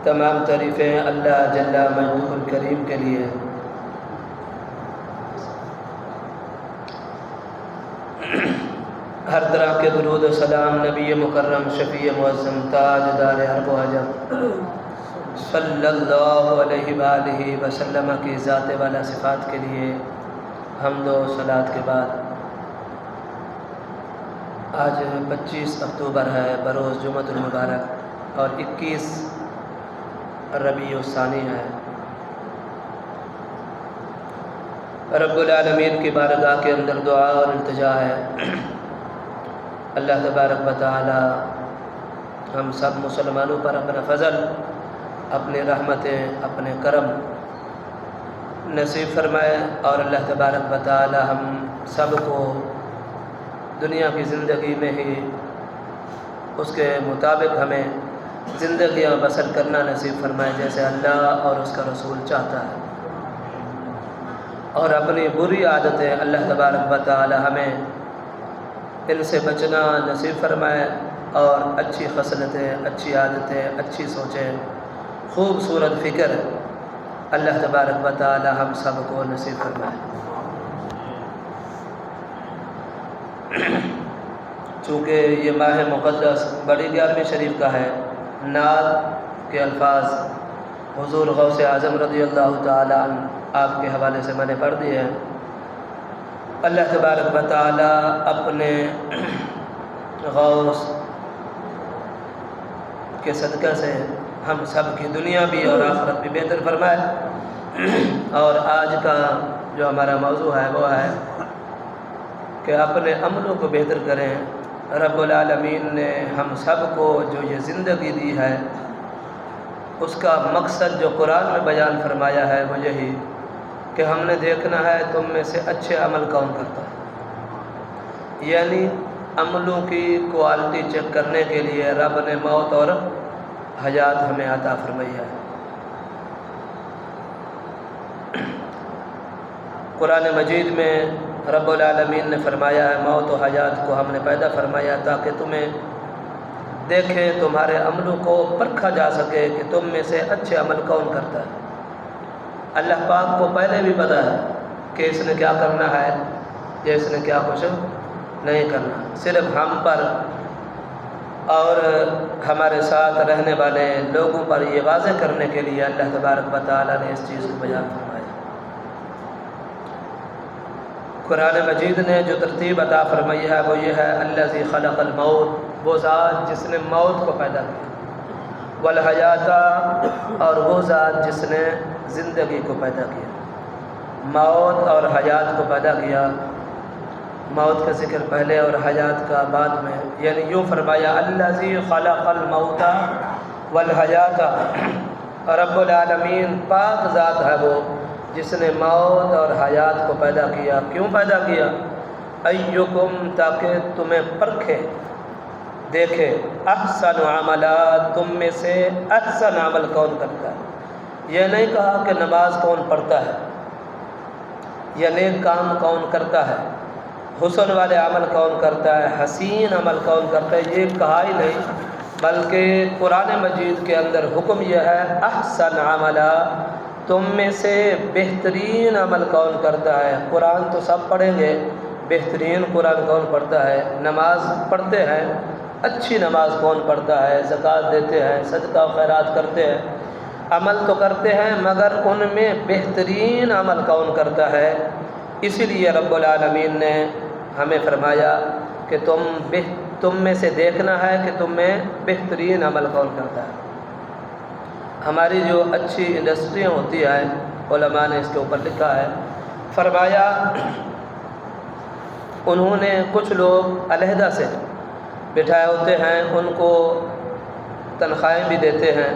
تمام تعریفیں اللہ جل مجدہ الکریم کے لیے۔ ہر طرح کے درود و سلام نبی مکرم شفیع معظم تاجدار عرب و عجم صلی اللہ علیہ وآلہ وسلم کی ذات والا صفات کے لیے حمد و صلات کے بعد آج 25 اکتوبر ہے، بروز جمعۃ المبارک اور 21 ربیع الثانی ہے۔ رب العالمین کی بارگاہ کے اندر دعا اور التجا ہے، اللہ تبارک و تعالی ہم سب مسلمانوں پر اپنا فضل، اپنی رحمتیں، اپنے کرم نصیب فرمائے، اور اللہ تبارک و تعالی ہم سب کو دنیا کی زندگی میں ہی اس کے مطابق ہمیں زندگیاں بسر کرنا نصیب فرمائے جیسے اللہ اور اس کا رسول چاہتا ہے، اور اپنی بری عادتیں اللہ تبارک و تعالی ہمیں ان سے بچنا نصیب فرمائے، اور اچھی خصلتیں، اچھی عادتیں، اچھی سوچیں، خوبصورت فکر اللہ تبارک و تعالی ہم سب کو نصیب فرمائے۔ چونکہ یہ ماہ مقدس بڑی 11ویں شریف کا ہے، نعت کے الفاظ حضور غوث اعظم رضی اللہ تعالی عنہ آپ کے حوالے سے میں نے پڑھ دیے ہیں۔ اللہ تبارک و تعالی اپنے غوث کے صدقہ سے ہم سب کی دنیا بھی اور آخرت بھی بہتر فرمائے۔ اور آج کا جو ہمارا موضوع ہے وہ ہے کہ اپنے عملوں کو بہتر کریں۔ رب العالمین نے ہم سب کو جو یہ زندگی دی ہے اس کا مقصد جو قرآن میں بیان فرمایا ہے وہ یہی کہ ہم نے دیکھنا ہے تم میں سے اچھے عمل کون کرتا ہے، یعنی عملوں کی کوالٹی چیک کرنے کے لیے رب نے موت اور حیات ہمیں عطا فرمائی ہے۔ قرآن مجید میں رب العالمین نے فرمایا ہے موت و حیات کو ہم نے پیدا فرمایا تاکہ تمہیں دیکھیں، تمہارے عملوں کو پرکھا جا سکے کہ تم میں سے اچھے عمل کون کرتا ہے۔ اللہ پاک کو پہلے بھی پتہ ہے کہ اس نے کیا کرنا ہے یا اس نے کیا کچھ نہیں کرنا، صرف ہم پر اور ہمارے ساتھ رہنے والے لوگوں پر یہ واضح کرنے کے لیے اللہ تبارک و تعالی نے اس چیز کو بیان فرمایا۔ قرآن مجید نے جو ترتیب عطا فرمائی ہے وہ یہ ہے الذی خلق الموت، وہ ذات جس نے موت کو پیدا کیا، والحیات، اور وہ ذات جس نے زندگی کو پیدا کیا۔ موت اور حیات کو پیدا کیا، موت کا ذکر پہلے اور حیات کا بعد میں، یعنی یوں فرمایا الذی خلق الموت والحیات، رب العالمین پاک ذات ہے وہ جس نے موت اور حیات کو پیدا کیا۔ کیوں پیدا کیا؟ ایکم، تاکہ تمہیں پرکھے، دیکھے، احسن عملا، تم میں سے احسن عمل کون کرتا ہے۔ یہ نہیں کہا کہ نماز کون پڑھتا ہے یا نیک کام کون کرتا ہے، حسن والے عمل کون کرتا ہے، حسین عمل کون کرتا ہے، یہ کہا ہی نہیں، بلکہ قرآن مجید کے اندر حکم یہ ہے احسن عملا، تم میں سے بہترین عمل کون کرتا ہے۔ قرآن تو سب پڑھیں گے، بہترین قرآن کون پڑھتا ہے، نماز پڑھتے ہیں، اچھی نماز کون پڑھتا ہے، زکوٰۃ دیتے ہیں، صدقہ و خیرات کرتے ہیں، عمل تو کرتے ہیں مگر ان میں بہترین عمل کون کرتا ہے۔ اسی لیے رب العالمین نے ہمیں فرمایا کہ تم میں سے دیکھنا ہے کہ تم میں بہترین عمل کون کرتا ہے۔ ہماری جو اچھی انڈسٹریاں ہوتی ہیں، علماء نے اس کے اوپر لکھا ہے، فرمایا انہوں نے کچھ لوگ علیحدہ سے بٹھائے ہوتے ہیں، ان کو تنخواہیں بھی دیتے ہیں،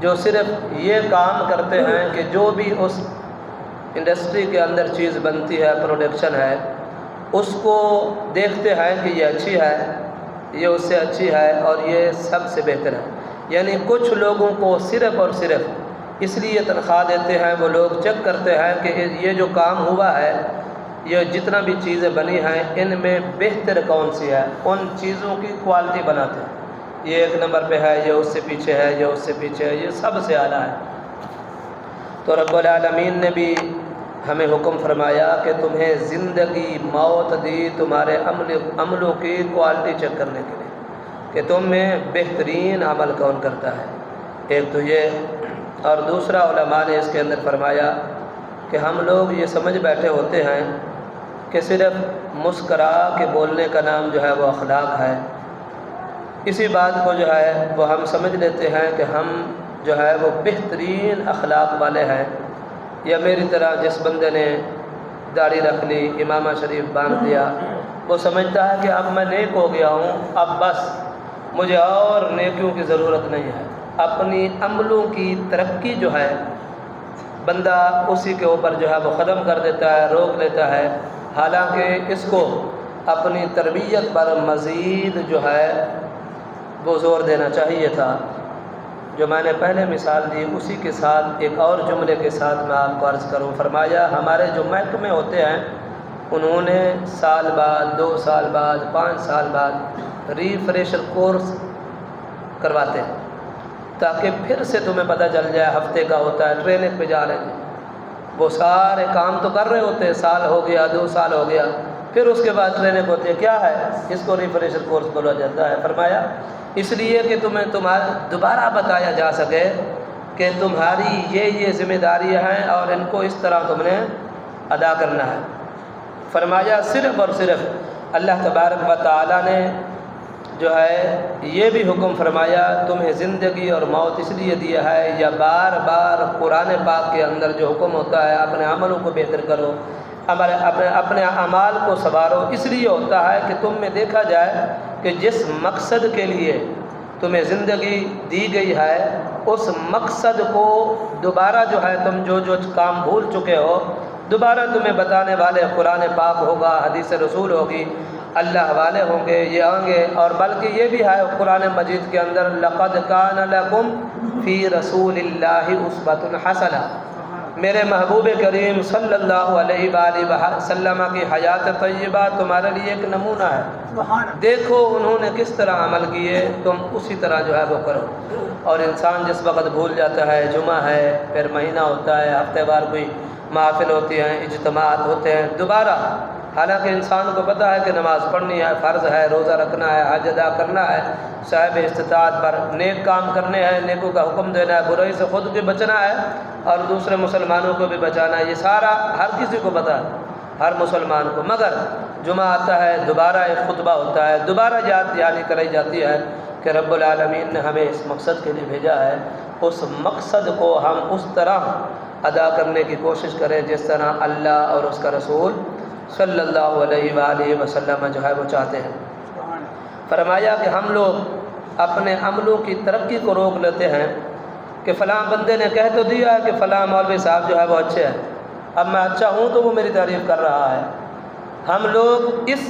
جو صرف یہ کام کرتے ہیں کہ جو بھی اس انڈسٹری کے اندر چیز بنتی ہے، پروڈکشن ہے، اس کو دیکھتے ہیں کہ یہ اچھی ہے، یہ اس سے اچھی ہے اور یہ سب سے بہتر ہے۔ یعنی کچھ لوگوں کو صرف اور صرف اس لیے تنخواہ دیتے ہیں، وہ لوگ چیک کرتے ہیں کہ یہ جو کام ہوا ہے، یہ جتنا بھی چیزیں بنی ہیں، ان میں بہتر کون سی ہے، ان چیزوں کی کوالٹی بناتے ہیں۔ یہ 1 نمبر پہ ہے، یہ اس سے پیچھے ہے، یہ اس سے پیچھے ہے، یہ سب سے اعلیٰ ہے۔ تو رب العالمین نے بھی ہمیں حکم فرمایا کہ تمہیں زندگی موت دی تمہارے عملوں کی کوالٹی چیک کرنے کے لیے کہ تم میں بہترین عمل کون کرتا ہے۔ ایک تو یہ، اور دوسرا علماء نے اس کے اندر فرمایا کہ ہم لوگ یہ سمجھ بیٹھے ہوتے ہیں کہ صرف مسکرا کے بولنے کا نام جو ہے وہ اخلاق ہے۔ اسی بات کو جو ہے وہ ہم سمجھ لیتے ہیں کہ ہم جو ہے وہ بہترین اخلاق والے ہیں، یا میری طرح جس بندے نے داڑھی رکھ لی، امامہ شریف باندھ دیا، وہ سمجھتا ہے کہ اب میں نیک ہو گیا ہوں، اب بس مجھے اور نیکیوں کی ضرورت نہیں ہے۔ اپنی عملوں کی ترقی جو ہے بندہ اسی کے اوپر جو ہے وہ ختم کر دیتا ہے، روک لیتا ہے، حالانکہ اس کو اپنی تربیت پر مزید جو ہے وہ زور دینا چاہیے تھا۔ جو میں نے پہلے مثال دی اسی کے ساتھ ایک اور جملے کے ساتھ میں آپ کو عرض کروں، فرمایا ہمارے جو محکمے ہوتے ہیں انہوں نے سال بعد، 2 سال بعد، 5 سال بعد ریفریشر کورس کرواتے ہیں تاکہ پھر سے تمہیں پتہ چل جائے، ہفتے کا ہوتا ہے، ٹریننگ پہ جا رہے ہیں، وہ سارے کام تو کر رہے ہوتے ہیں، سال ہو گیا، 2 سال ہو گیا، پھر اس کے بعد ٹریننگ ہوتی ہے، کیا ہے اس کو ریفریشر کورس بولا جاتا ہے۔ فرمایا اس لیے کہ تمہیں دوبارہ بتایا جا سکے کہ تمہاری یہ ذمہ داریاں ہیں اور ان کو اس طرح تم نے ادا کرنا ہے۔ فرمایا صرف اور صرف اللہ تبارک و تعالیٰ نے جو ہے یہ بھی حکم فرمایا تمہیں زندگی اور موت اس لیے دیا ہے، یا بار بار قرآن پاک کے اندر جو حکم ہوتا ہے اپنے عملوں کو بہتر کرو، اپنے اعمال کو سنوارو، اس لیے ہوتا ہے کہ تم میں دیکھا جائے کہ جس مقصد کے لیے تمہیں زندگی دی گئی ہے اس مقصد کو دوبارہ جو ہے تم جو کام بھول چکے ہو دوبارہ تمہیں بتانے والے قرآن پاک ہوگا، حدیث رسول ہوگی، اللہ والے ہوں گے، یہ آئیں گے۔ اور بلکہ یہ بھی ہے قرآن مجید کے اندر لقد کان لکم فی رسول اللہ اسوۃ حسنہ، میرے محبوب کریم صلی اللہ علیہ وآلہ وسلم کی حیات طیبہ تمہارے لیے ایک نمونہ ہے، دیکھو انہوں نے کس طرح عمل کیے، تم اسی طرح جو ہے وہ کرو۔ اور انسان جس وقت بھول جاتا ہے، جمعہ ہے، پھر مہینہ ہوتا ہے، ہفتے بار کوئی محافل ہوتی ہیں، اجتماعات ہوتے ہیں، دوبارہ حالانکہ انسان کو پتہ ہے کہ نماز پڑھنی ہے، فرض ہے، روزہ رکھنا ہے، حج ادا کرنا ہے، صاحب استطاعت پر نیک کام کرنے ہیں، نیکوں کا حکم دینا ہے، برائی سے خود بھی بچنا ہے اور دوسرے مسلمانوں کو بھی بچانا ہے، یہ سارا ہر کسی کو پتہ ہے، ہر مسلمان کو۔ مگر جمعہ آتا ہے، دوبارہ ایک خطبہ ہوتا ہے، دوبارہ یاد دہانی کرائی جاتی ہے کہ رب العالمین نے ہمیں اس مقصد کے لیے بھیجا ہے، اس مقصد کو ہم اس طرح ادا کرنے کی کوشش کریں جس طرح اللہ اور اس کا رسول صلی اللہ علیہ وآلہ وسلم جو ہے وہ چاہتے ہیں۔ فرمایا کہ ہم لوگ اپنے عملوں کی ترقی کو روک لیتے ہیں کہ فلاں بندے نے کہہ تو دیا ہے کہ فلاں مولوی صاحب جو ہے وہ اچھے ہیں، اب میں اچھا ہوں تو وہ میری تعریف کر رہا ہے۔ ہم لوگ اس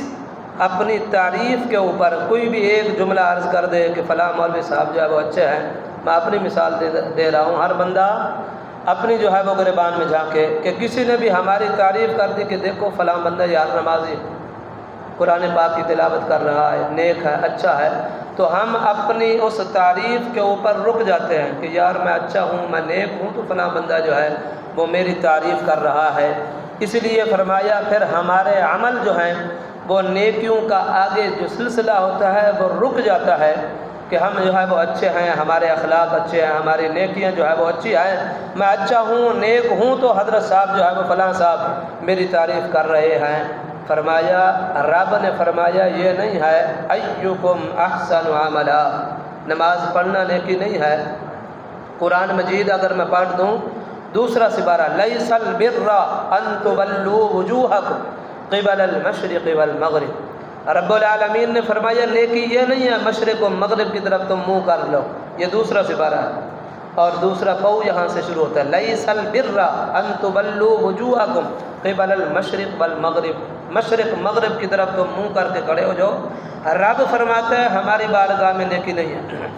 اپنی تعریف کے اوپر کوئی بھی ایک جملہ عرض کر دے کہ فلاں مولوی صاحب جو ہے وہ اچھے ہیں، میں اپنی مثال دے رہا ہوں، ہر بندہ اپنی جو ہے وہ گریبان میں جھانکے کہ کسی نے بھی ہماری تعریف کر دی کہ دیکھو فلاں بندہ یار نمازی، قرآن پاک کی تلاوت کر رہا ہے، نیک ہے، اچھا ہے، تو ہم اپنی اس تعریف کے اوپر رک جاتے ہیں کہ یار میں اچھا ہوں، میں نیک ہوں، تو فلاں بندہ جو ہے وہ میری تعریف کر رہا ہے۔ اس لیے فرمایا پھر ہمارے عمل جو ہیں وہ نیکیوں کا آگے جو سلسلہ ہوتا ہے وہ رک جاتا ہے کہ ہم جو ہے وہ اچھے ہیں، ہمارے اخلاق اچھے ہیں، ہماری نیکیاں جو ہے وہ اچھی ہیں، میں اچھا ہوں، نیک ہوں، تو حضرت صاحب جو ہے وہ فلاں صاحب میری تعریف کر رہے ہیں۔ فرمایا رب نے فرمایا یہ نہیں ہے ایکم احسن عملا، نماز پڑھنا نیکی نہیں ہے۔ قرآن مجید اگر میں پڑھ دوں دوسرا سپارہ، لیس البر ان تولوا وجوہکم قبل المشرق والمغرب، رب العالمین نے فرمایا نیکی یہ نہیں ہے مشرق و مغرب کی طرف تم منہ کر لو، یہ دوسرا سپارہ ہے۔ اور دوسرا قو یہاں سے شروع ہوتا ہے، لیس البر ان تولوا وجوہکم قبل المشرق والمغرب، مشرق مغرب کی طرف تم منہ کر کے کھڑے ہو جاؤ۔ رب فرماتا ہے ہماری بارگاہ میں نیکی نہیں ہے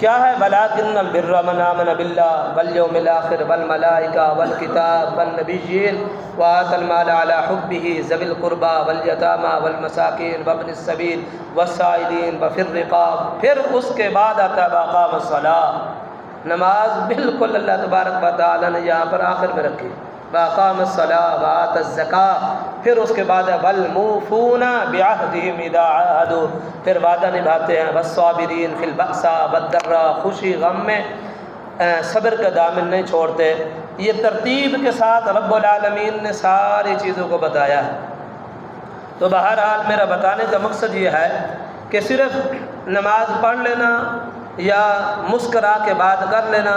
کیا ہے؟ ولیکن البر من آمن باللہ والیوم الآخر والملائکہ والکتاب والنبیین وآتى المال على حبه ذوي القربى والیتامى والمساکین وابن السبیل والسائلین وفی الرقاب. پھر اس کے بعد آتا ہے واقام الصلاۃ. نماز بالکل اللہ تبارک و تعالیٰ نے یہاں پر آخر میں رکھی. واقام الصلاۃ وآتى الزکاۃ. پھر اس کے بعد ہے والموفون بعہدہم اذا عاہدوا. پھر وعدہ نبھاتے ہیں. والصابرین فی البأساء والضراء. خوشی غم میں صبر کا دامن نہیں چھوڑتے. یہ ترتیب کے ساتھ رب العالمین نے ساری چیزوں کو بتایا ہے. تو بہرحال میرا بتانے کا مقصد یہ ہے کہ صرف نماز پڑھ لینا یا مسکرا کے بات کر لینا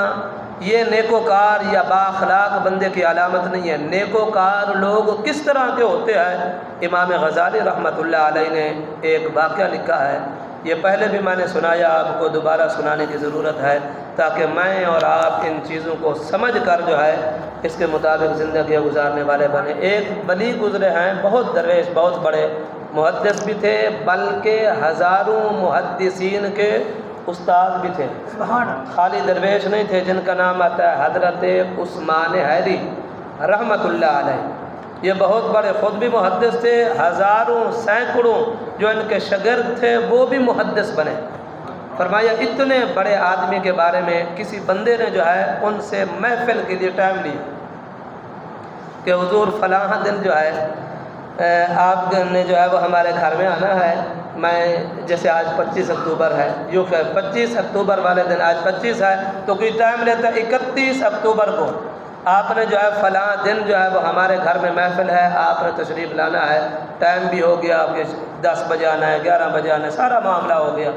یہ نیکوکار یا بااخلاق بندے کی علامت نہیں ہے. نیکوکار لوگ کس طرح کے ہوتے ہیں؟ امام غزالی رحمۃ اللہ علیہ نے ایک واقعہ لکھا ہے. یہ پہلے بھی میں نے سنایا، آپ کو دوبارہ سنانے کی ضرورت ہے تاکہ میں اور آپ ان چیزوں کو سمجھ کر جو ہے اس کے مطابق زندگی گزارنے والے بنے. ایک ولی گزرے ہیں، بہت درویش، بہت بڑے محدث بھی تھے، بلکہ ہزاروں محدثین کے استاد بھی تھے. خالی درویش نہیں تھے. جن کا نام آتا ہے حضرت عثمان حیری رحمۃ اللہ علیہ. یہ بہت بڑے، خود بھی محدث تھے. ہزاروں سینکڑوں جو ان کے شاگرد تھے وہ بھی محدث بنے. فرمایا اتنے بڑے آدمی کے بارے میں کسی بندے نے جو ہے ان سے محفل کے لیے ٹائم لیا کہ حضور فلاں دن جو ہے آپ نے جو ہے وہ ہمارے گھر میں آنا ہے. میں جیسے آج 25 اکتوبر ہے، یوں کہ 25 اکتوبر والے دن، آج 25 ہے تو کوئی ٹائم لیتا ہے 31 اکتوبر کو آپ نے جو ہے فلاں دن جو ہے وہ ہمارے گھر میں محفل ہے، آپ نے تشریف لانا ہے. ٹائم بھی ہو گیا، آپ کے 10 بجے آنا ہے، 11 بجے آنا ہے، سارا معاملہ ہو گیا.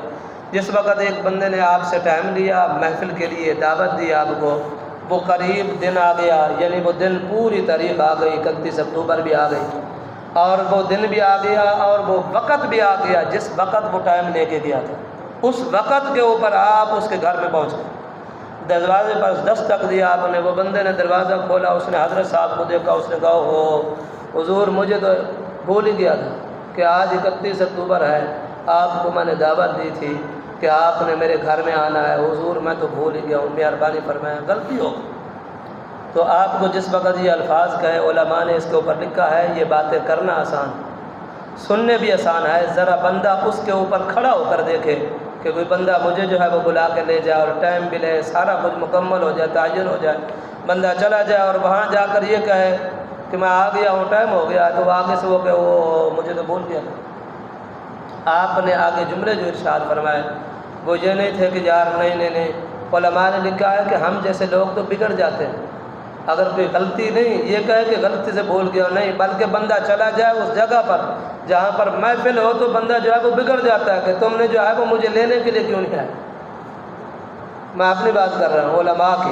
جس وقت ایک بندے نے آپ سے ٹائم لیا، محفل کے لیے دعوت دی آپ کو، وہ قریب دن آ گیا، یعنی وہ دن پوری تاریخ آ گئی، 31 اکتوبر بھی آ گئی اور وہ دن بھی آ گیا اور وہ وقت بھی آ گیا جس وقت وہ ٹائم لے کے گیا تھا. اس وقت کے اوپر آپ اس کے گھر میں پہنچ گئے. دروازے پر دستک دیا آپ نے، وہ بندے نے دروازہ کھولا، اس نے حضرت صاحب کو دیکھا، اس نے کہا ہو حضور مجھے تو بھول ہی گیا تھا کہ آج 31 اکتوبر ہے، آپ کو میں نے دعوت دی تھی کہ آپ نے میرے گھر میں آنا ہے. حضور میں تو بھول ہی گیا ہوں، مہربانی فرمائیں، غلطی ہو. تو آپ کو جس وقت یہ الفاظ کہے، علماء نے اس کے اوپر لکھا ہے یہ باتیں کرنا آسان، سننے بھی آسان ہے. ذرا بندہ اس کے اوپر کھڑا ہو کر دیکھے کہ کوئی بندہ مجھے جو ہے وہ بلا کے لے جائے اور ٹائم بھی لے، سارا کچھ مکمل ہو جائے، تعین ہو جائے، بندہ چلا جائے اور وہاں جا کر یہ کہے کہ میں آ گیا ہوں، ٹائم ہو گیا، تو آگے سے وہ کہ وہ مجھے تو بھول گیا تھا. آپ نے آگے جملے جو ارشاد فرمائے وہ یہ نہیں تھے کہ یار نہیں. علماء نے لکھا ہے کہ ہم جیسے لوگ تو بگڑ جاتے ہیں. اگر کوئی غلطی نہیں یہ کہے کہ غلطی سے بھول گیا، نہیں، بلکہ بندہ چلا جائے اس جگہ پر جہاں پر محفل ہو تو بندہ جو ہے وہ بگڑ جاتا ہے کہ تم نے جو ہے وہ مجھے لینے کے لیے کیوں نہیں آیا. میں اپنی بات کر رہا ہوں علماء کی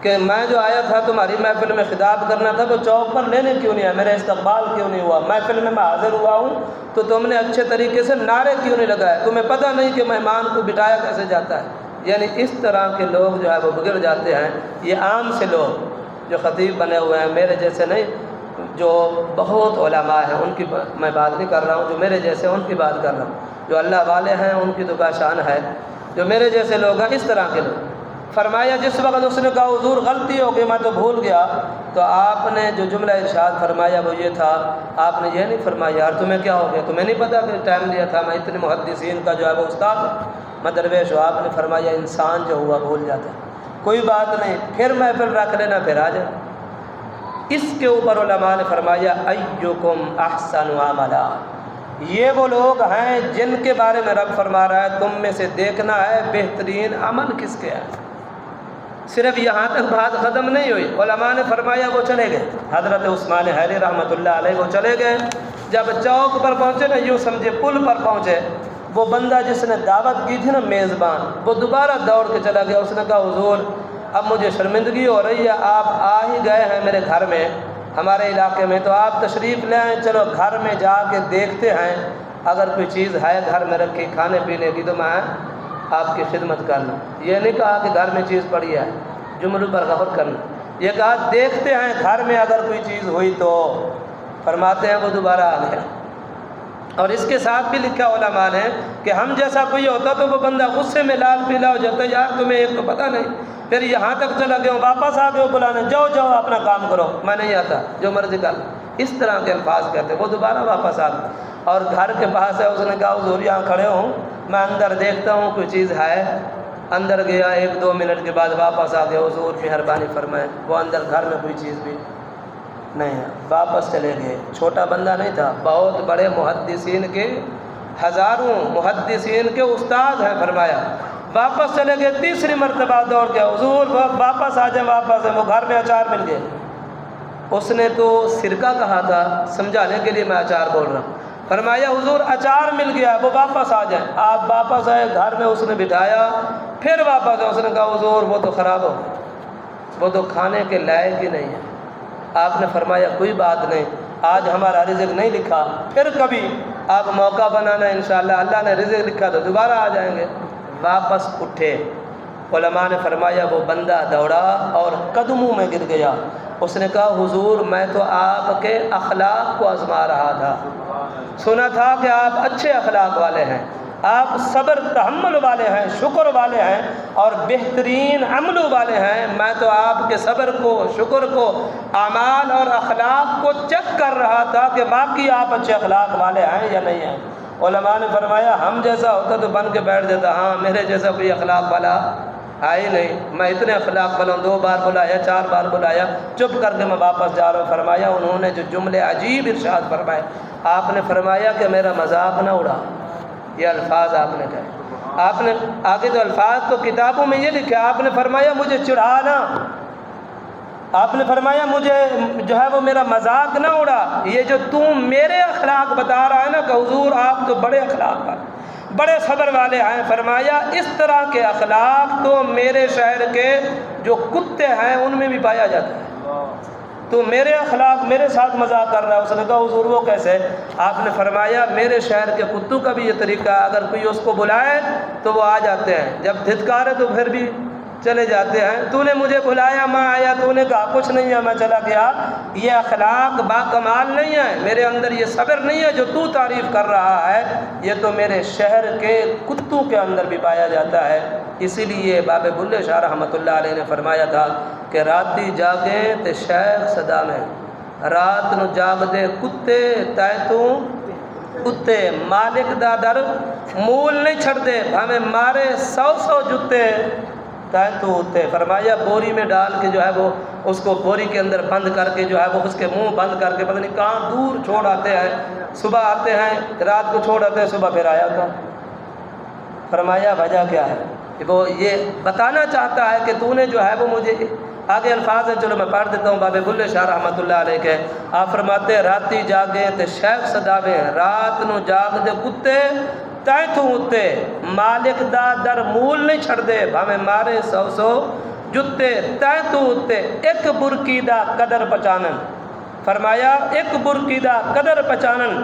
کہ میں جو آیا تھا تمہاری محفل میں خطاب کرنا تھا، وہ چوک پر لینے کیوں نہیں آیا، میرا استقبال کیوں نہیں ہوا، محفل میں حاضر ہوا ہوں تو تم نے اچھے طریقے سے نعرے کیوں نہیں لگائے، تمہیں پتہ نہیں کہ مہمان کو بٹھایا کیسے جاتا ہے. یعنی اس طرح کے لوگ جو ہے وہ بگڑ جاتے ہیں. یہ عام سے لوگ جو خطیب بنے ہوئے ہیں، میرے جیسے نہیں، جو بہت علماء ہیں ان کی میں بات نہیں کر رہا ہوں، جو میرے جیسے ان کی بات کر رہا ہوں. جو اللہ والے ہیں ان کی تو کا شان ہے، جو میرے جیسے لوگ ہیں اس طرح کے لوگ. فرمایا جس وقت اس نے کہا حضور غلطی ہو گئی میں تو بھول گیا، تو آپ نے جو جملہ ارشاد فرمایا وہ یہ تھا، آپ نے یہ نہیں فرمایا یار تمہیں کیا ہو گیا، تمہیں نہیں پتا کہ ٹائم لیا تھا، میں اتنے محدثین کا جو ہے وہ استاد میں درویش ہوں. آپ نے فرمایا انسان جو ہوا بھول جاتا ہے، کوئی بات نہیں، پھر محفل رکھ لینا، پھر آ جائے. اس کے اوپر علماء نے فرمایا ایکم احسن عملا، یہ وہ لوگ ہیں جن کے بارے میں رب فرما رہا ہے تم میں سے دیکھنا ہے بہترین عمل کس کے ہے. صرف یہاں تک بات ختم نہیں ہوئی. علماء نے فرمایا وہ چلے گئے، حضرت عثمان حیری رحمۃ اللہ علیہ وہ چلے گئے. جب چوک پر پہنچے نا، یوں سمجھے پل پر پہنچے، وہ بندہ جس نے دعوت کی تھی نا میزبان، وہ دوبارہ دوڑ کے چلا گیا. اس نے کہا حضور اب مجھے شرمندگی ہو رہی ہے، آپ آ ہی گئے ہیں میرے گھر میں، ہمارے علاقے میں، تو آپ تشریف لے آئیں، چلو گھر میں جا کے دیکھتے ہیں، اگر کوئی چیز ہے گھر میں رکھی کھانے پینے کی تو میں آپ کی خدمت کر لوں. یہ نہیں کہا کہ گھر میں چیز پڑی ہے، جملوں پر غور کرنا. یہ کہا دیکھتے ہیں گھر میں اگر کوئی چیز ہوئی تو. فرماتے ہیں وہ دوبارہ آ گیا. اور اس کے ساتھ بھی لکھا علماء نے کہ ہم جیسا کوئی ہوتا تو وہ بندہ غصے میں لال پیلا ہو جاتا ہے، یار تمہیں ایک تو پتہ نہیں، پھر یہاں تک چلا گیا ہوں، واپس آ گئے ہو بلانے، جاؤ جاؤ اپنا کام کرو، میں نہیں آتا، جو مرضی کر۔ اس طرح کے الفاظ کہتے، وہ دوبارہ واپس آ گئے اور گھر کے پاس ہے، اس نے کہا حضور یہاں کھڑے ہوں، میں اندر دیکھتا ہوں کوئی چیز ہے۔ اندر گیا، 1-2 منٹ کے بعد واپس آ گیا، حضور مہربانی فرمائے، وہ اندر گھر میں کوئی چیز بھی نہیں ہے، واپس چلے گئے۔ چھوٹا بندہ نہیں تھا، بہت بڑے محدثین کے، ہزاروں محدثین کے استاد ہیں، فرمایا واپس چلے گئے۔ تیسری مرتبہ دوڑ گیا، حضور واپس آ جائیں، واپس ہے، وہ گھر میں اچار مل گئے۔ اس نے تو سرکہ کہا تھا، سمجھانے کے لیے میں اچار بول رہا ہوں، فرمایا حضور اچار مل گیا، وہ واپس آ جائیں۔ آپ واپس آئے، گھر میں اس نے بٹھایا، پھر واپس آئے، اس نے کہا حضور وہ تو خراب ہو گئے، وہ تو کھانے کے لائق ہی نہیں ہے۔ آپ نے فرمایا کوئی بات نہیں، آج ہمارا رزق نہیں لکھا، پھر کبھی آپ موقع بنانا انشاءاللہ، اللہ نے رزق لکھا تو دوبارہ آ جائیں گے۔ واپس اٹھے، علماء نے فرمایا وہ بندہ دوڑا اور قدموں میں گر گیا۔ اس نے کہا حضور میں تو آپ کے اخلاق کو آزما رہا تھا، سنا تھا کہ آپ اچھے اخلاق والے ہیں، آپ صبر تحمل والے ہیں، شکر والے ہیں اور بہترین عملوں والے ہیں۔ میں تو آپ کے صبر کو، شکر کو، اعمال اور اخلاق کو چیک کر رہا تھا کہ باقی آپ اچھے اخلاق والے ہیں یا نہیں ہیں۔ علماء نے فرمایا ہم جیسا ہوتا تو بن کے بیٹھ جاتا، ہاں میرے جیسا کوئی اخلاق والا آئے نہیں، میں اتنے اخلاق والا ہوں، 2 بار بلایا، 4 بار بلایا، چپ کر کے میں واپس جا رہا ہوں۔ فرمایا انہوں نے جو جملے عجیب ارشاد فرمائے، آپ نے فرمایا کہ میرا مذاق نہ اڑا، یہ الفاظ آپ نے کہے۔ آپ نے آگے تو الفاظ تو کتابوں میں یہ لکھا، آپ نے فرمایا مجھے چڑھانا، آپ نے فرمایا مجھے جو ہے وہ میرا مذاق نہ اڑا، یہ جو تم میرے اخلاق بتا رہا ہے نا کہ حضور آپ تو بڑے اخلاق والے، بڑے صبر والے ہیں۔ فرمایا اس طرح کے اخلاق تو میرے شہر کے جو کتے ہیں ان میں بھی پایا جاتا ہے، تو میرے اخلاق میرے ساتھ مذاق کر رہا ہے۔ اس نے کہا حضور وہ کیسے؟ آپ نے فرمایا میرے شہر کے کتوں کا بھی یہ طریقہ ہے، اگر کوئی اس کو بلائے تو وہ آ جاتے ہیں، جب دھتکارے تو پھر بھی چلے جاتے ہیں۔ تو نے مجھے بلایا، میں آیا، تو نے کہا کچھ نہیں ہے، میں چلا گیا۔ یہ اخلاق با کمال نہیں ہے، میرے اندر یہ صبر نہیں ہے جو تو تعریف کر رہا ہے، یہ تو میرے شہر کے کتوں کے اندر بھی پایا جاتا ہے۔ اسی لیے باب بلے شاہ رحمۃ اللہ علیہ نے فرمایا تھا کہ راتی جاگیں تے شیخ صدا میں، رات نو جاگ دے کتے تائے تو کتے، مالک دا در مول نہیں چھڑ دے، ہمیں مارے 100 جتے تائے تو اتے۔ فرمایا بوری میں ڈال کے جو ہے وہ اس کو بوری کے اندر بند کر کے جو ہے وہ اس کے منہ بند کر کے پتہ نہیں کہاں دور چھوڑ آتے ہیں، صبح آتے ہیں، رات کو چھوڑ آتے ہیں، صبح پھر آیا تھا۔ فرمایا وجہ کیا ہے؟ وہ یہ بتانا چاہتا ہے کہ تو نے جو ہے وہ مجھے، آگے الفاظ ہے چلو میں پڑھ دیتا ہوں، باب بلے شاہ رحمۃ اللہ علیہ کے، آپ فرماتے ہیں راتی جاگے تے شیخ صداویں، رات نو جاگ دے کتے تائیں تو اتے، مالک دا در مول نہیں چھڑ دے، بھامے مارے 100 جتے تائیں تو اتے، ایک برکی دا قدر پچانن۔ فرمایا ایک برکی دا قدر پچانن،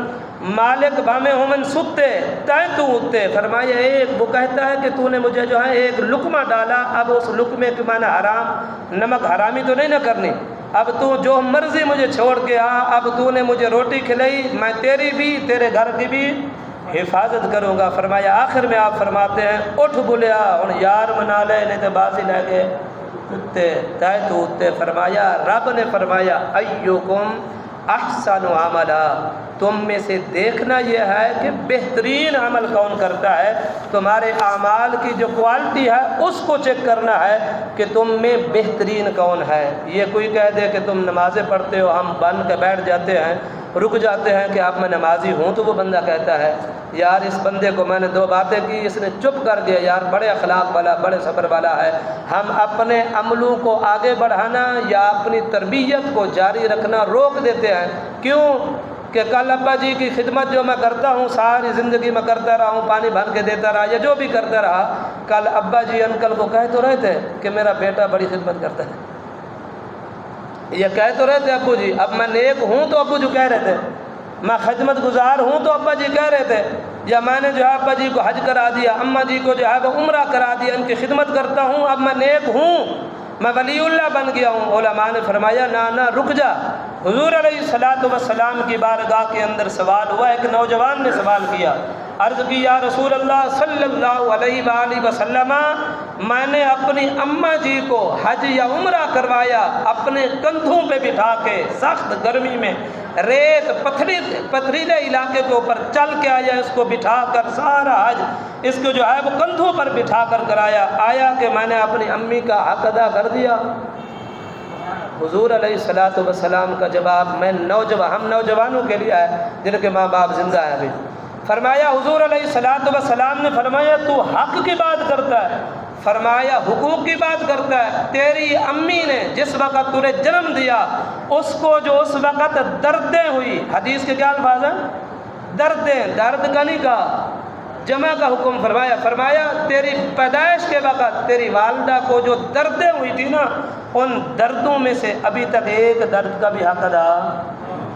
مالک بھامے ہومن ستے تائیں تو اتے۔ فرمایا ایک، وہ کہتا ہے کہ تو نے مجھے جو ہے ایک لقمہ ڈالا، اب اس لقمے کے معنی حرام، نمک حرامی تو نہیں نہ کرنی، اب تو جو مرضی مجھے چھوڑ کے آ، اب تو نے مجھے روٹی کھلائی، میں تیری بھی تیرے گھر کی بھی حفاظت کروں گا۔ فرمایا آخر میں آپ فرماتے ہیں اٹھ بلیا ہن یار منا لے، نہیں تو بازی لے گئے کتے تائے تو اتے۔ فرمایا رب نے فرمایا ایوکم احسن عملا، تم میں سے دیکھنا یہ ہے کہ بہترین عمل کون کرتا ہے، تمہارے اعمال کی جو کوالٹی ہے اس کو چیک کرنا ہے کہ تم میں بہترین کون ہے۔ یہ کوئی کہہ دے کہ تم نمازیں پڑھتے ہو، ہم بن کے بیٹھ جاتے ہیں، رک جاتے ہیں کہ اب میں نمازی ہوں، تو وہ بندہ کہتا ہے یار اس بندے کو میں نے 2 باتیں کی، اس نے چپ کر دیا، یار بڑے اخلاق والا، بڑے صبر والا ہے۔ ہم اپنے عملوں کو آگے بڑھانا یا اپنی تربیت کو جاری رکھنا روک دیتے ہیں، کیوں کہ کل ابا جی کی خدمت جو میں کرتا ہوں ساری زندگی میں کرتا رہا ہوں، پانی بھر کے دیتا رہا یا جو بھی کرتا رہا، کل ابا جی انکل کو کہہ تو رہے تھے کہ میرا بیٹا بڑی خدمت کرتا ہے، یہ کہہ تو رہے تھے ابو جی، اب میں نیک ہوں تو ابو جو کہہ رہے تھے، میں خدمت گزار ہوں تو ابا جی کہہ رہے تھے، یا میں نے جو ہے ابا جی کو حج کرا دیا، اماں جی کو جو ہے وہ عمرہ کرا دیا، ان کی خدمت کرتا ہوں، اب میں نیک ہوں، میں ولی اللہ بن گیا ہوں۔ علماء نے فرمایا نہ رک جا، حضور علیہ الصلوۃ والسلام کی بارگاہ کے اندر سوال ہوا، ایک نوجوان نے سوال کیا، عرض کی یا رسول اللہ صلی اللہ علیہ وآلہ وسلم، میں نے اپنی اماں جی کو حج یا عمرہ کروایا، اپنے کندھوں پہ بٹھا کے سخت گرمی میں ریت پتھریلے علاقے کے اوپر چل کے آیا، اس کو بٹھا کر سارا حج اس کو جو ہے وہ کندھوں پر بٹھا کر کرایا، آیا کہ میں نے اپنی امی کا حق ادا کر دیا؟ حضور علیہ الصلوۃ والسلام کا جواب ہم نوجوانوں کے لیے ہے جن کے ماں باپ زندہ ہیں ابھی۔ فرمایا حضور علیہ الصلوۃ والسلام نے فرمایا تو حق کی بات کرتا ہے؟ فرمایا حقوق کی بات کرتا ہے؟ تیری امی نے جس وقت تجھے جنم دیا اس کو جو اس وقت دردیں ہوئی، حدیث کے کیا الفاظ ہیں؟ دردیں، درد کا نہیں کہا، جمع کا حکم فرمایا تیری پیدائش کے وقت تیری والدہ کو جو دردیں ہوئی تھی نا، ان دردوں میں سے ابھی تک ایک درد کا بھی حق ادا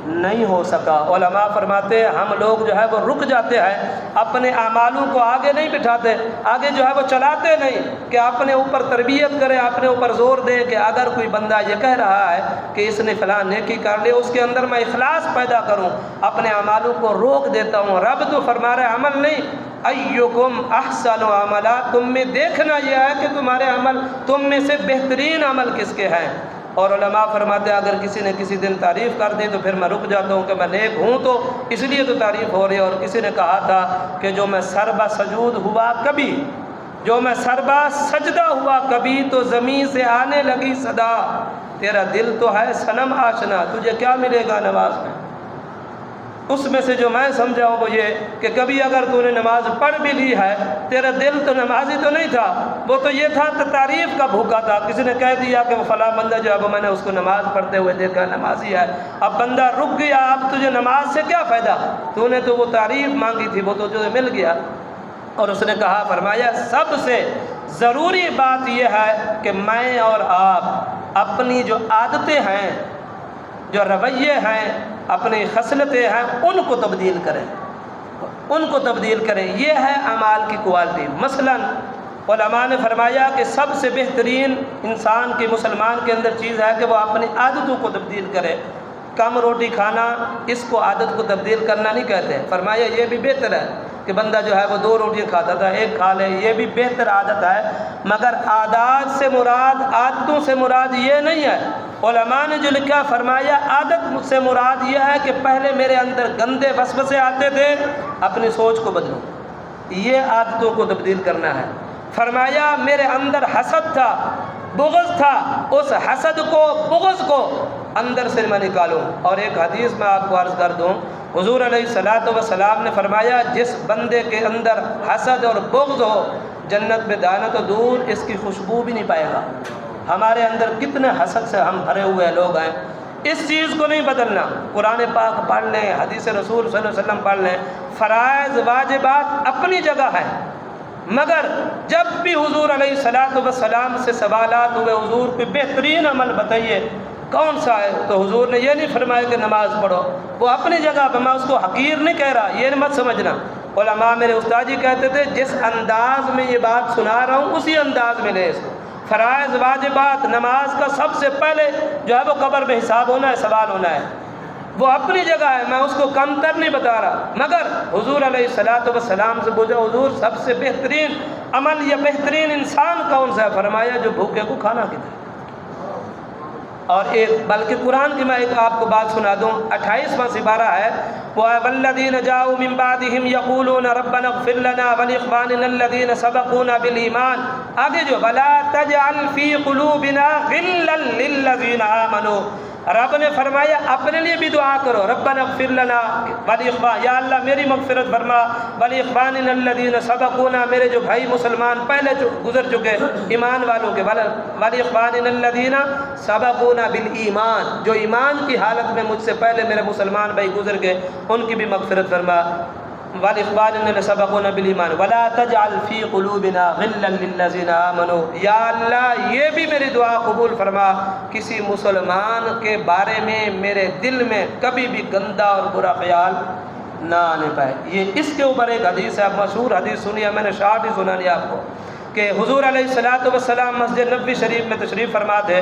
نہیں ہو سکا۔ علماء فرماتے ہیں ہم لوگ جو ہے وہ رک جاتے ہیں، اپنے اعمالوں کو آگے نہیں بٹھاتے، آگے جو ہے وہ چلاتے نہیں کہ اپنے اوپر تربیت کریں، اپنے اوپر زور دیں کہ اگر کوئی بندہ یہ کہہ رہا ہے کہ اس نے فلاں نیکی کر لی، اس کے اندر میں اخلاص پیدا کروں، اپنے اعمالوں کو روک دیتا ہوں۔ رب تو فرما رہا ہے عمل نہیں، ایکم احسن عملا، تم میں دیکھنا یہ ہے کہ تمہارے عمل، تم میں سے بہترین عمل کس کے ہیں۔ اور علماء فرماتے ہیں اگر کسی نے کسی دن تعریف کر دی تو پھر میں رک جاتا ہوں کہ میں نیک ہوں تو اس لیے تو تعریف ہو رہی ہے۔ اور کسی نے کہا تھا کہ جو میں سربا سجود ہوا کبھی، جو میں سربا سجدہ ہوا کبھی تو زمین سے آنے لگی صدا، تیرا دل تو ہے صنم آشنا، تجھے کیا ملے گا نماز میں؟ اس میں سے جو میں سمجھا ہوں وہ یہ کہ کبھی اگر تو نے نماز پڑھ بھی لی ہے، تیرا دل تو نمازی تو نہیں تھا، وہ تو یہ تھا کہ تعریف کا بھوکا تھا، کسی نے کہہ دیا کہ وہ فلاں بندہ جو ہے وہ میں نے اس کو نماز پڑھتے ہوئے دیکھا نمازی ہے، اب بندہ رک گیا، اب تجھے نماز سے کیا فائدہ؟ تو نے تو وہ تعریف مانگی تھی، وہ تو تجھے مل گیا۔ اور اس نے کہا فرمایا سب سے ضروری بات یہ ہے کہ میں اور آپ اپنی جو عادتیں ہیں، جو رویے ہیں، اپنی خصلتیں ہیں، ان کو تبدیل کریں، ان کو تبدیل کریں، یہ ہے اعمال کی کوالٹی۔ مثلا علماء نے فرمایا کہ سب سے بہترین انسان کی، مسلمان کے اندر چیز ہے کہ وہ اپنی عادتوں کو تبدیل کرے۔ کم روٹی کھانا اس کو عادت کو تبدیل کرنا نہیں کہتے، فرمایا یہ بھی بہتر ہے کہ بندہ جو ہے وہ 2 روٹیاں کھاتا تھا 1 کھا لے، یہ بھی بہتر عادت ہے، مگر عادات سے مراد، عادتوں سے مراد یہ نہیں ہے۔ علماء نے جو لکھا فرمایا عادت سے مراد یہ ہے کہ پہلے میرے اندر گندے وسوسے آتے تھے، اپنی سوچ کو بدلو، یہ عادتوں کو تبدیل کرنا ہے۔ فرمایا میرے اندر حسد تھا، بغض تھا، اس حسد کو، بغض کو اندر سے میں نکالوں۔ اور ایک حدیث میں آپ کو عرض کر دوں، حضور علیہ الصلوۃ والسلام نے فرمایا جس بندے کے اندر حسد اور بغض ہو، جنت میں دانا تو دور اس کی خوشبو بھی نہیں پائے گا۔ ہمارے اندر کتنے حسد سے ہم بھرے ہوئے لوگ ہیں، اس چیز کو نہیں بدلنا۔ قرآن پاک پڑھ لیں، حدیث رسول صلی اللہ علیہ وسلم پڑھ لیں، فرائض واجبات اپنی جگہ ہیں، مگر جب بھی حضور علیہ الصلوۃ والسلام سے سوالات ہوئے حضور پہ بہترین عمل بتائیے کون سا ہے، تو حضور نے یہ نہیں فرمایا کہ نماز پڑھو، وہ اپنی جگہ پہ، میں اس کو حقیر نہیں کہہ رہا، یہ مت سمجھنا۔ علماء میرے استاد جی کہتے تھے جس انداز میں یہ بات سنا رہا ہوں اسی انداز میں لے اس کو۔ فرائض واجبات، نماز کا سب سے پہلے جو ہے وہ قبر میں حساب ہونا ہے، سوال ہونا ہے، وہ اپنی جگہ ہے، میں اس کو کم تر نہیں بتا رہا، مگر حضور علیہ الصلوۃ والسلام سے پوچھا حضور سب سے بہترین عمل یا بہترین انسان کون سا ہے؟ فرمایا جو بھوکے کو کھانا کھلائے۔ اور ایک بلکہ قرآن کی میں ایک آپ کو بات سنا دوں، 28واں سپارہ ہے، وہ والذین جاؤوا من بعدہم یقولون ربنا اغفر لنا ولاخواننا الذین سبقونا بالایمان، آگے جو ولا تجعل فی قلوبنا غلا للذین آمنوا، رب نے فرمایا اپنے لیے بھی دعا کرو، ربنا اغفر لنا ولاخوان، یا اللہ میری مغفرت فرما، ولاخواننا الذین سبقونا، میرے جو بھائی مسلمان پہلے گزر چکے ایمان والوں کے، ولاخواننا الذین سبقونا بالایمان، جو ایمان کی حالت میں مجھ سے پہلے میرے مسلمان بھائی گزر گئے ان کی بھی مغفرت فرما، ولاخواننا سبقونا بالایمان ولا تجعل فی قلوبنا غلا للذین آمنوا، یا اللہ یہ بھی میری دعا قبول فرما، کسی مسلمان کے بارے میں میرے دل میں کبھی بھی گندا اور برا خیال نہ آنے پائے۔ یہ اس کے اوپر ایک حدیث ہے، مشہور حدیث سنی ہے، میں نے شارٹ ہی سنا لیا آپ کو، کہ حضور علیہ الصلوۃ والسلام مسجد نبوی شریف میں تشریف فرما تھے،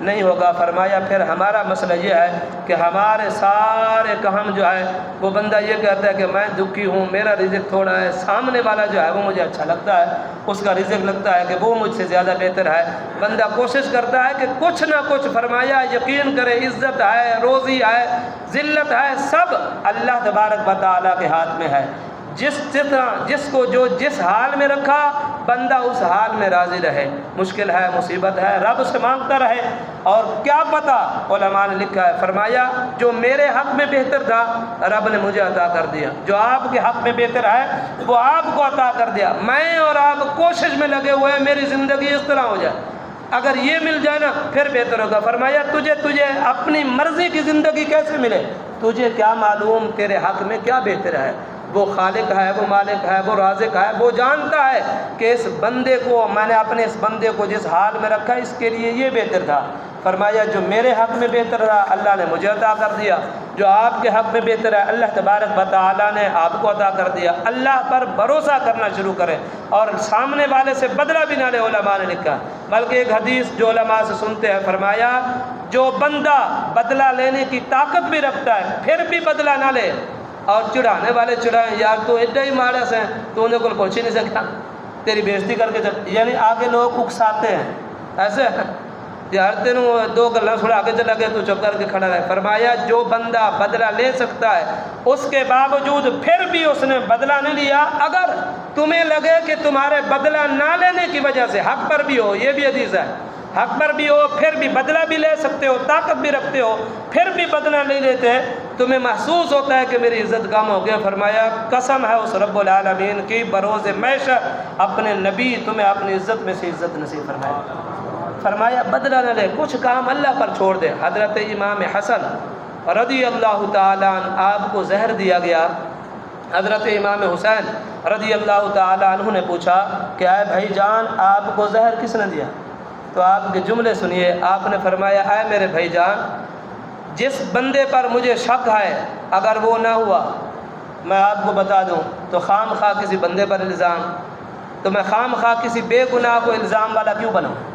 نہیں ہوگا۔ فرمایا پھر ہمارا مسئلہ یہ ہے کہ ہمارے سارے کام جو ہے وہ بندہ یہ کہتا ہے کہ میں دکھی ہوں، میرا رزق تھوڑا ہے، سامنے والا جو ہے وہ مجھے اچھا لگتا ہے، اس کا رزق لگتا ہے کہ وہ مجھ سے زیادہ بہتر ہے۔ بندہ کوشش کرتا ہے کہ کچھ نہ کچھ، فرمایا یقین کرے عزت ہے، روزی ہے، ذلت ہے، سب اللہ تبارک و تعالیٰ کے ہاتھ میں ہے۔ جس کو جو جس حال میں رکھا بندہ اس حال میں راضی رہے، مشکل ہے، مصیبت ہے، رب سے مانگتا رہے۔ اور کیا پتہ، علماء نے لکھا ہے، فرمایا جو میرے حق میں بہتر تھا رب نے مجھے عطا کر دیا، جو آپ کے حق میں بہتر ہے وہ آپ کو عطا کر دیا۔ میں اور آپ کوشش میں لگے ہوئے ہیں میری زندگی اس طرح ہو جائے، اگر یہ مل جائے نا پھر بہتر ہوگا۔ فرمایا تجھے اپنی مرضی کی زندگی کیسے ملے، تجھے کیا معلوم تیرے حق میں کیا بہتر ہے۔ وہ خالق ہے، وہ مالک ہے، وہ رازق ہے، وہ جانتا ہے کہ اس بندے کو، میں نے اپنے اس بندے کو جس حال میں رکھا اس کے لیے یہ بہتر تھا۔ فرمایا جو میرے حق میں بہتر رہا اللہ نے مجھے عطا کر دیا، جو آپ کے حق میں بہتر ہے اللہ تبارک و تعالیٰ نے آپ کو عطا کر دیا۔ اللہ پر بھروسہ کرنا شروع کرے اور سامنے والے سے بدلہ بھی نہ لے، علماء نے لکھا۔ بلکہ ایک حدیث جو علماء سے سنتے ہیں، فرمایا جو بندہ بدلہ لینے کی طاقت بھی رکھتا ہے پھر بھی بدلہ نہ لے، اور چڑھانے والے چڑھائیں، یار تو ایڈا ہی مارس ہے، تو انہیں کوئی پہنچ ہی نہیں سکتا، تیری بےزتی کر کے چل، یعنی آگے لوگ اکساتے ہیں ایسے یار تینوں دو گلاں تھوڑا آگے چلا گیا تو چپ کر کے کھڑا رہے۔ فرمایا جو بندہ بدلہ لے سکتا ہے اس کے باوجود پھر بھی اس نے بدلہ نہیں لیا، اگر تمہیں لگے کہ تمہارے بدلہ نہ لینے کی وجہ سے حق پر بھی ہو، یہ بھی حدیث ہے، حق پر بھی ہو پھر بھی بدلہ بھی لے سکتے ہو، طاقت بھی رکھتے ہو پھر بھی بدلہ نہیں لیتے، تمہیں محسوس ہوتا ہے کہ میری عزت کم ہو گیا، فرمایا قسم ہے اس رب العالمین کی بروز محشر اپنے نبی تمہیں اپنی عزت میں سے عزت نصیب فرمائے۔ فرمایا بدلہ نہ لے، کچھ کام اللہ پر چھوڑ دے۔ حضرت امام حسن رضی اللہ تعالیٰ عنہ آپ کو زہر دیا گیا، حضرت امام حسین رضی اللہ تعالیٰ عنہ نے پوچھا کہ اے بھائی جان آپ کو زہر کس نے دیا؟ تو آپ کے جملے سنیے، آپ نے فرمایا اے میرے بھائی جان جس بندے پر مجھے شک ہے اگر وہ نہ ہوا، میں آپ کو بتا دوں تو خام خواہ کسی بندے پر الزام، تو میں خام خواہ کسی بے گناہ کو الزام والا کیوں بناؤں؟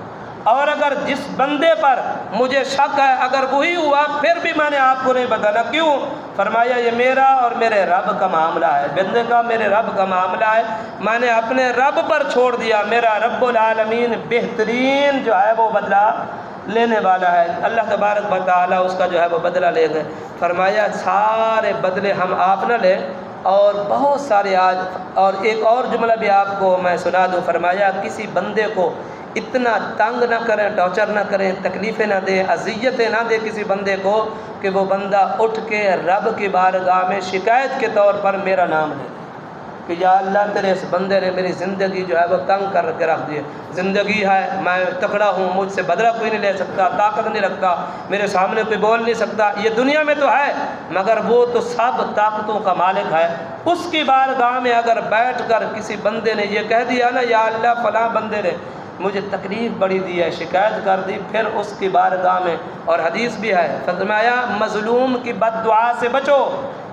اور اگر جس بندے پر مجھے شک ہے اگر وہی ہوا پھر بھی میں نے آپ کو نہیں بتانا، کیوں؟ فرمایا یہ میرا اور میرے رب کا معاملہ ہے، بندے کا میرے رب کا معاملہ ہے، میں نے اپنے رب پر چھوڑ دیا، میرا رب العالمین بہترین جو ہے وہ بدلہ لینے والا ہے، اللہ تبارک و تعالیٰ اس کا جو ہے وہ بدلہ لے گئے۔ فرمایا سارے بدلے ہم آپ نہ لیں، اور بہت سارے آج، اور ایک اور جملہ بھی آپ کو میں سنا دوں، فرمایا کسی بندے کو اتنا تنگ نہ کریں، ٹارچر نہ کریں، تکلیفیں نہ دیں، اذیتیں نہ دیں کسی بندے کو کہ وہ بندہ اٹھ کے رب کی بارگاہ میں شکایت کے طور پر میرا نام لے کہ یا اللہ تیرے اس بندے نے میری زندگی جو ہے وہ تنگ کر کے رکھ دی ہے، زندگی ہے میں تکڑا ہوں، مجھ سے بدلہ کوئی نہیں لے سکتا، طاقت نہیں رکھتا، میرے سامنے کوئی بول نہیں سکتا، یہ دنیا میں تو ہے مگر وہ تو سب طاقتوں کا مالک ہے، اس کی بارگاہ میں اگر بیٹھ کر کسی بندے نے یہ کہہ دیا نا یا اللہ فلاں بندے نے مجھے تکلیف بڑی دی ہے، شکایت کر دی، پھر اس کی بارگاہ میں، اور حدیث بھی ہے فرمایا مظلوم کی بد دعا سے بچو،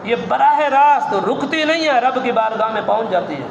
یہ براہ راست رکتی نہیں ہے، رب کی بارگاہ میں پہنچ جاتی ہے،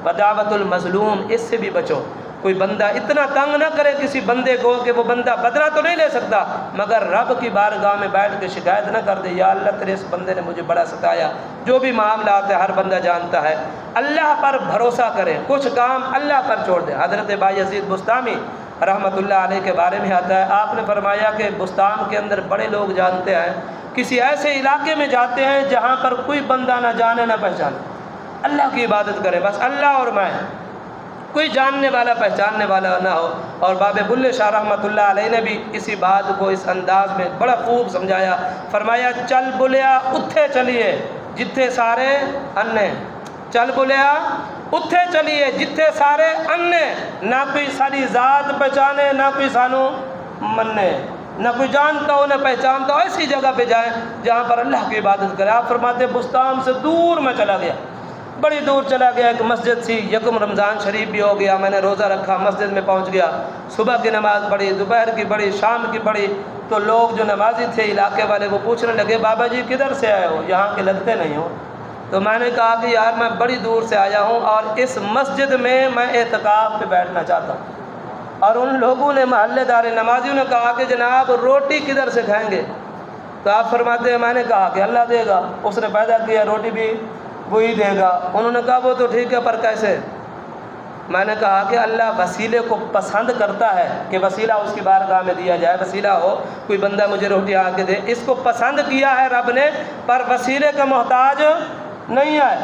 بدعوت المظلوم اس سے بھی بچو۔ کوئی بندہ اتنا تنگ نہ کرے کسی بندے کو کہ وہ بندہ بدلہ تو نہیں لے سکتا مگر رب کی بارگاہ میں بیٹھ کے شکایت نہ کر دے یا اللہ تیرے اس بندے نے مجھے بڑا ستایا۔ جو بھی معاملات ہے ہر بندہ جانتا ہے، اللہ پر بھروسہ کرے، کچھ کام اللہ پر چھوڑ دے۔ حضرت بایزید بستامی رحمۃ اللہ علیہ کے بارے میں آتا ہے، آپ نے فرمایا کہ بستام کے اندر بڑے لوگ جانتے ہیں، کسی ایسے علاقے میں جاتے ہیں جہاں پر کوئی بندہ نہ جانے نہ پہچانے، اللہ کی عبادت کرے، بس اللہ اور میں، کوئی جاننے والا پہچاننے والا نہ ہو۔ اور باب بلے شاہ رحمۃ اللہ علیہ نے بھی اسی بات کو اس انداز میں بڑا خوب سمجھایا، فرمایا چل بلیا اتھے چلیے جتھے سارے انے، چل بلیا اتھے چلیے جتھے سارے انے، نہ کوئی ساری ذات پہچانے نہ کوئی سانو مننے، نہ کوئی جانتا ہو نہ پہچانتا ہو، ایسی جگہ پہ جائیں جہاں پر اللہ کی عبادت کرے۔ آپ فرماتے بستان سے دور میں چلا گیا، بڑی دور چلا گیا، ایک مسجد تھی، یکم رمضان شریف بھی ہو گیا، میں نے روزہ رکھا، مسجد میں پہنچ گیا، صبح کی نماز پڑھی، دوپہر کی پڑھی، شام کی پڑھی، تو لوگ جو نمازی تھے علاقے والے وہ پوچھنے لگے بابا جی کدھر سے آئے ہو، یہاں کے لگتے نہیں ہو؟ تو میں نے کہا کہ یار میں بڑی دور سے آیا ہوں اور اس مسجد میں اعتکاف پہ بیٹھنا چاہتا ہوں، اور ان لوگوں نے محلے دار نمازیوں نے کہا کہ جناب روٹی کدھر سے کھائیں گے؟ تو آپ فرماتے ہیں میں نے کہا کہ اللہ دے گا، اس نے پیدا کیا، روٹی بھی وہی دے گا۔ انہوں نے کہا وہ تو ٹھیک ہے، پر کیسے؟ میں نے کہا کہ اللہ وسیلے کو پسند کرتا ہے کہ وسیلہ اس کی بارگاہ میں دیا جائے، وسیلہ ہو، کوئی بندہ مجھے روٹی آ کے دے، اس کو پسند کیا ہے رب نے، پر وسیلے کا محتاج نہیں ہے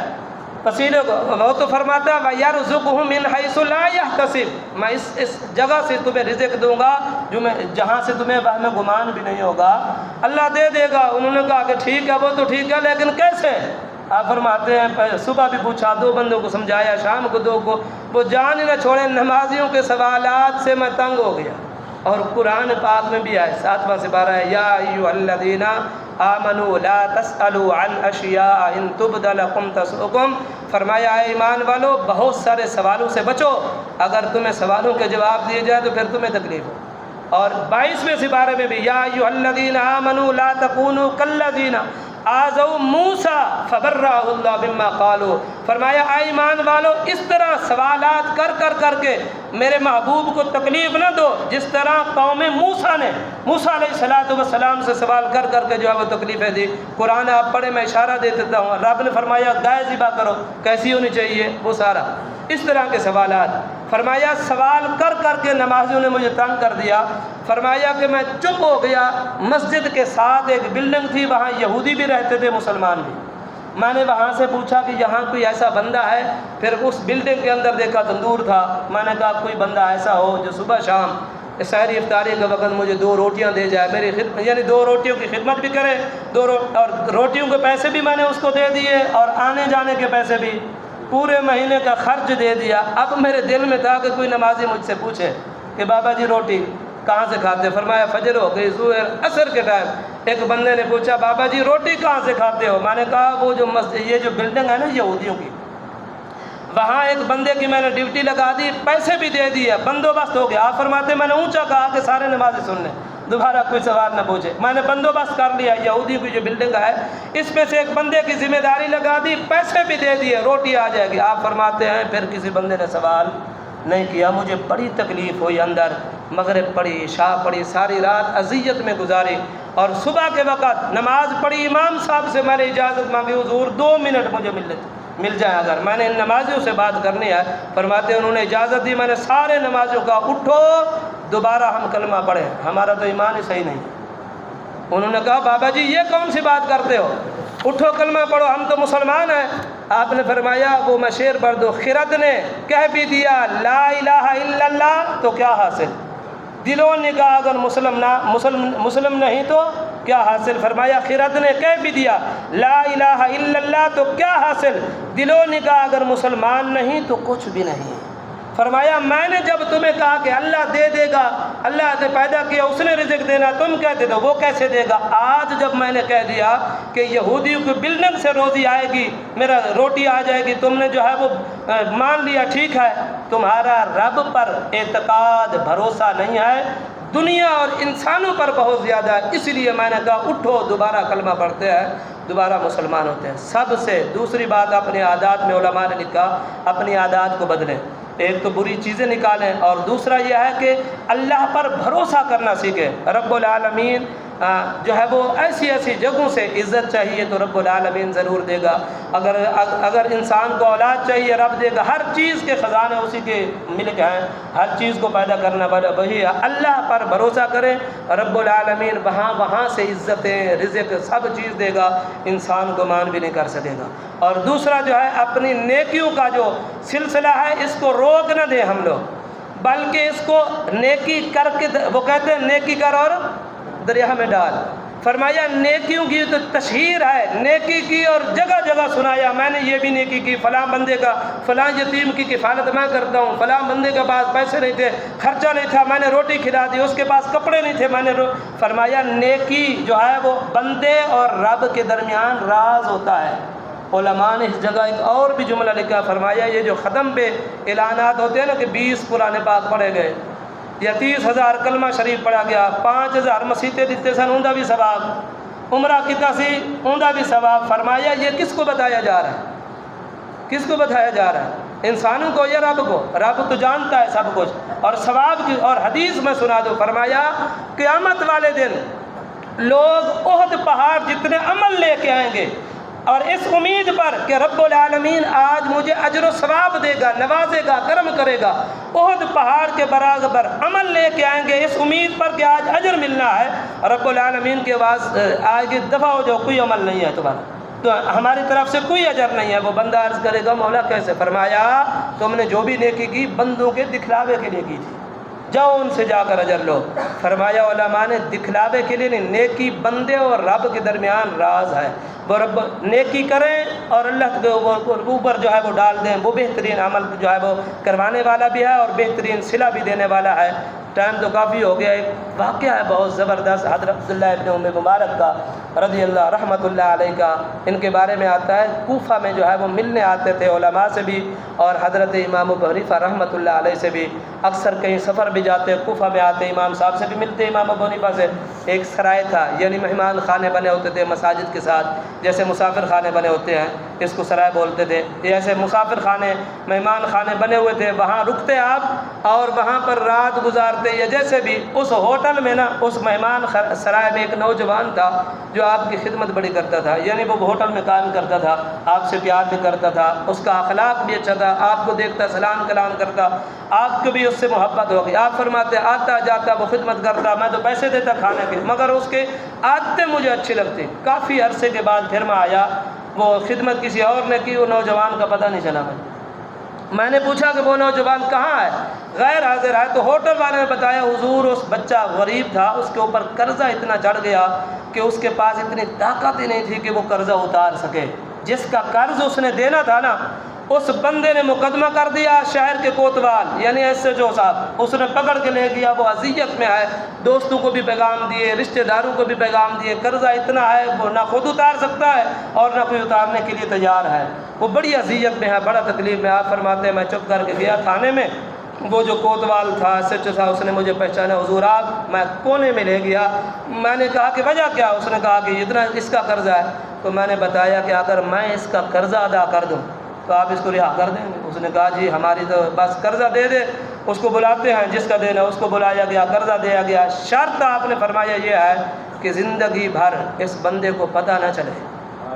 وسیلے کو۔ وہ تو فرماتا ہے وَيَرْزُقْهُ مِنْ حَيْثُ لَا يَحْتَسِبُ، میں اس جگہ سے تمہیں رزق دوں گا جو میں جہاں سے تمہیں وہم گمان بھی نہیں ہوگا، اللہ دے دے گا۔ انہوں نے کہا کہ ٹھیک ہے، وہ تو ٹھیک ہے، لیکن کیسے؟ آپ فرماتے ہیں صبح بھی پوچھا، 2 بندوں کو سمجھایا، شام کو 2 کو، وہ جان ہی نہ چھوڑے، نمازیوں کے سوالات سے میں تنگ ہو گیا۔ اور قرآن پاک میں بھی ہے، 7واں سپارہ ہے، یا ایھا الذین آمنوا لا تسألوا عن اشیاء ان تبد لکم تسؤکم، فرمایا اے ایمان والو بہت سارے سوالوں سے بچو، اگر تمہیں سوالوں کے جواب دیے جائے تو پھر تمہیں تکلیف ہو۔ اور 22ویں سپارے میں بھی یا ایھا الذین آمنوا لا تکونوا کالذین آذوا موسیٰ فبرأہ اللہ مما قالوا، فرمایا اے ایمان والو اس طرح سوالات کر کے میرے محبوب کو تکلیف نہ دو جس طرح قوم موسیٰ نے موسیٰ علیہ السلام سے سوال کر کے جو ہے وہ تکلیفیں دی۔ قرآن آپ پڑھے، میں اشارہ دے دیتا ہوں، رب نے فرمایا گائے ذبح کرو، کیسی ہونی چاہیے وہ سارا، اس طرح کے سوالات۔ فرمایا سوال کر کے نمازیوں نے مجھے تنگ کر دیا، فرمایا کہ میں چپ ہو گیا۔ مسجد کے ساتھ ایک بلڈنگ تھی، وہاں یہودی بھی رہتے تھے، مسلمان بھی۔ میں نے وہاں سے پوچھا کہ یہاں کوئی ایسا بندہ ہے؟ پھر اس بلڈنگ کے اندر دیکھا تندور تھا، میں نے کہا کوئی بندہ ایسا ہو جو صبح شام سحری افطاری کے وقت مجھے 2 روٹیاں دے جائے، میری خدمت، یعنی 2 روٹیوں کی خدمت بھی کرے، اور روٹیوں کے پیسے بھی میں نے اس کو دے دیے، اور آنے جانے کے پیسے بھی، پورے مہینے کا خرچ دے دیا۔ اب میرے دل میں تھا کہ کوئی نمازی مجھ سے پوچھے کہ بابا جی روٹی کہاں سے کھاتے؟ فرمایا فجر ہو گئی، ظہر عصر کے ٹائم ایک بندے نے پوچھا بابا جی روٹی کہاں سے کھاتے ہو؟ میں نے کہا وہ جو یہ جو بلڈنگ ہے نا یہودیوں کی، وہاں ایک بندے کی میں نے ڈیوٹی لگا دی، پیسے بھی دے دیے، بندوبست ہو گیا۔ آپ فرماتے میں نے اونچا کہا کہ سارے نمازی سن لیں، دوبارہ کوئی سوال نہ پوچھے، میں نے بندوبست کر لیا، یہودی کی جو بلڈنگ ہے اس میں سے ایک بندے کی ذمہ داری لگا دی، پیسے بھی دے دیے، روٹی آ جائے گی۔ آپ فرماتے ہیں پھر کسی بندے نے سوال نہیں کیا۔ مجھے بڑی تکلیف ہوئی اندر، مغرب پڑھی، عشاء پڑھی، ساری رات اذیت میں گزاری، اور صبح کے وقت نماز پڑھی، امام صاحب سے میں نے اجازت مانگی، حضور 2 منٹ مجھے مل جائیں، اگر میں نے ان نمازیوں سے بات کرنی ہے۔ فرماتے ہیں انہوں نے اجازت دی، میں نے سارے نمازیوں کا اٹھو دوبارہ ہم کلمہ پڑھیں، ہمارا تو ایمان ہی صحیح نہیں۔ انہوں نے کہا بابا جی یہ کون سی بات کرتے ہو، اٹھو کلمہ پڑھو، ہم تو مسلمان ہیں۔ آپ نے فرمایا وہ میں شعر پڑھ دو، خرد نے کہہ بھی دیا لا الہ الا اللہ تو کیا حاصل، دل و نگاہ اگر مسلم نہیں تو کیا حاصل؟ فرمایا خرد نے کہہ بھی دیا لا الہ الا اللہ تو کیا حاصل، دل و نگاہ اگر مسلمان نہیں تو کچھ بھی نہیں۔ فرمایا میں نے جب تمہیں کہا کہ اللہ دے دے گا، اللہ نے پیدا کیا، اس نے رزق دینا، تم کہتے ہو وہ کیسے دے گا؟ آج جب میں نے کہہ دیا کہ یہودیوں کی بلڈنگ سے روزی آئے گی، میرا روٹی آ جائے گی، تم نے جو ہے وہ مان لیا، ٹھیک ہے، تمہارا رب پر اعتقاد بھروسہ نہیں ہے، دنیا اور انسانوں پر بہت زیادہ ہے، اس لیے میں نے کہا اٹھو دوبارہ کلمہ پڑھتے ہیں، دوبارہ مسلمان ہوتے ہیں۔ سب سے دوسری بات اپنے عادات میں علماء نے لکھا اپنی عادات کو بدلیں، ایک تو بری چیزیں نکالیں، اور دوسرا یہ ہے کہ اللہ پر بھروسہ کرنا سیکھیں۔ رب العالمین جو ہے وہ ایسی جگہوں سے عزت چاہیے تو رب العالمین ضرور دے گا، اگر انسان کو اولاد چاہیے رب دے گا، ہر چیز کے خزانے اسی کے ملک ہیں، ہر چیز کو پیدا کرنا والا وہی ہے۔ اللہ پر بھروسہ کریں، رب العالمین وہاں سے عزتیں، رزق سب چیز دے گا، انسان گمان بھی نہیں کر سکے گا۔ اور دوسرا جو ہے اپنی نیکیوں کا جو سلسلہ ہے اس کو روک نہ دیں ہم لوگ، بلکہ اس کو نیکی کر کے، وہ کہتے ہیں نیکی کر اور دریا میں ڈال، فرمایا نیکیوں کی تو تشہیر ہے، نیکی کی اور جگہ جگہ سنایا، میں نے یہ بھی نیکی کی، فلاں بندے کا، فلاں یتیم کی کفالت میں کرتا ہوں، فلاں بندے کے پاس پیسے نہیں تھے، خرچہ نہیں تھا، میں نے روٹی کھلا دی، اس کے پاس کپڑے نہیں تھے، میں نے فرمایا نیکی جو ہے وہ بندے اور رب کے درمیان راز ہوتا ہے۔ علماء نے اس جگہ ایک اور بھی جملہ لکھا، فرمایا یہ جو ختم پہ اعلانات ہوتے ہیں نا کہ 20 قرآن پاک پڑھے گئے یا 30,000 کلمہ شریف پڑھا گیا، 5,000 مسیطے دیتے سن، اوندا بھی ثواب، عمرہ کتا سی اوندا بھی ثواب، فرمایا یہ کس کو بتایا جا رہا ہے، کس کو بتایا جا رہا ہے؟ انسانوں کو یا رب کو؟ رب تو جانتا ہے سب کچھ۔ اور ثواب کی اور حدیث میں سنا دو، فرمایا قیامت والے دن لوگ احد پہاڑ جتنے عمل لے کے آئیں گے، اور اس امید پر کہ رب العالمین آج مجھے اجر و ثواب دے گا، نوازے گا، کرم کرے گا، احد پہاڑ کے برابر عمل لے کے آئیں گے اس امید پر کہ آج اجر ملنا ہے۔ رب العالمین کے آواز آگے دفع ہو جاؤ، کوئی عمل نہیں ہے تمہارا، تو ہماری طرف سے کوئی اجر نہیں ہے۔ وہ بندہ عرض کرے گا مولا کیسے؟ فرمایا تم نے جو بھی نیکی کی بندوں کے دکھلاوے کے لیے کی تھی، جاؤ ان سے جا کر اجر لو۔ فرمایا علماء نے دکھلاوے کے لیے نہیں، نیکی بندے اور رب کے درمیان راز ہے، وہ رب نیکی کریں اور اللہ کے اوپر جو ہے وہ ڈال دیں، وہ بہترین عمل جو ہے وہ کروانے والا بھی ہے اور بہترین صلہ بھی دینے والا ہے۔ ٹائم تو کافی ہو گیا۔ ایک واقعہ ہے بہت زبردست حضرت عبداللہ ابن ام مبارک کا رضی اللہ رحمۃ اللہ علیہ کا، ان کے بارے میں آتا ہے کوفہ میں جو ہے وہ ملنے آتے تھے علماء سے بھی اور حضرت امام ابو حنیفہ رحمۃ اللہ علیہ سے بھی، اکثر کہیں سفر بھی جاتے، کوفہ میں آتے امام صاحب سے بھی ملتے، امام ابو حنیفہ سے۔ ایک سرائے تھا، یعنی مہمان خانے بنے ہوتے تھے مساجد کے ساتھ، جیسے مسافر خانے بنے ہوتے ہیں اس کو سرائے بولتے تھے، ایسے مسافر خانے مہمان خانے بنے ہوئے تھے، وہاں رکتے آپ اور وہاں پر رات گزارتے، یا جیسے بھی اس ہوٹل میں نا اس مہمان سرائے میں ایک نوجوان تھا جو آپ کی خدمت بڑی کرتا تھا، یعنی وہ ہوٹل میں کام کرتا تھا، آپ سے پیار بھی کرتا تھا، اس کا اخلاق بھی اچھا تھا، آپ کو دیکھتا سلام کلام کرتا، آپ کو بھی اس سے محبت ہوگی۔ آپ فرماتے آتا جاتا وہ خدمت کرتا، میں تو پیسے دیتا کھانے کے، مگر اس کے عادتیں مجھے اچھی لگتی۔ کافی عرصے کے بعد پھر میں آیا، وہ خدمت کسی اور نے کی، وہ نوجوان کا پتہ نہیں چلا۔ میں نے پوچھا کہ وہ نوجوان کہاں ہے؟ غیر حاضر ہے۔ تو ہوٹل والے نے بتایا حضور اس بچہ غریب تھا، اس کے اوپر قرضہ اتنا چڑھ گیا کہ اس کے پاس اتنی طاقت ہی نہیں تھی کہ وہ قرضہ اتار سکے۔ جس کا قرض اس نے دینا تھا نا، اس بندے نے مقدمہ کر دیا شہر کے کوتوال یعنی ایس ایچ او صاحب، اس نے پکڑ کے لے گیا، وہ اذیت میں ہے، دوستوں کو بھی پیغام دیے، رشتہ داروں کو بھی پیغام دیے، قرضہ اتنا ہے وہ نہ خود اتار سکتا ہے اور نہ کوئی اتارنے کے لیے تیار ہے، وہ بڑی اذیت میں ہے، بڑا تکلیف میں۔ آپ فرماتے ہیں میں چپ کر کے گیا تھانے میں، وہ جو کوتوال تھا ایس ایچ او تھا، اس نے مجھے پہچانا، حضور آپ؟ میں کونے میں لے گیا، میں نے کہا کہ وجہ کیا؟ اس نے کہا کہ اتنا اس کا قرضہ ہے۔ تو میں نے بتایا کہ اگر میں اس کا قرضہ ادا کر دوں تو آپ اس کو رہا کر دیں گے؟ اس نے کہا جی ہماری تو بس قرضہ دے دے، اس کو بلاتے ہیں، جس کا دینا اس کو بلایا گیا، قرضہ دیا گیا، شرط آپ نے فرمایا یہ ہے کہ زندگی بھر اس بندے کو پتہ نہ چلے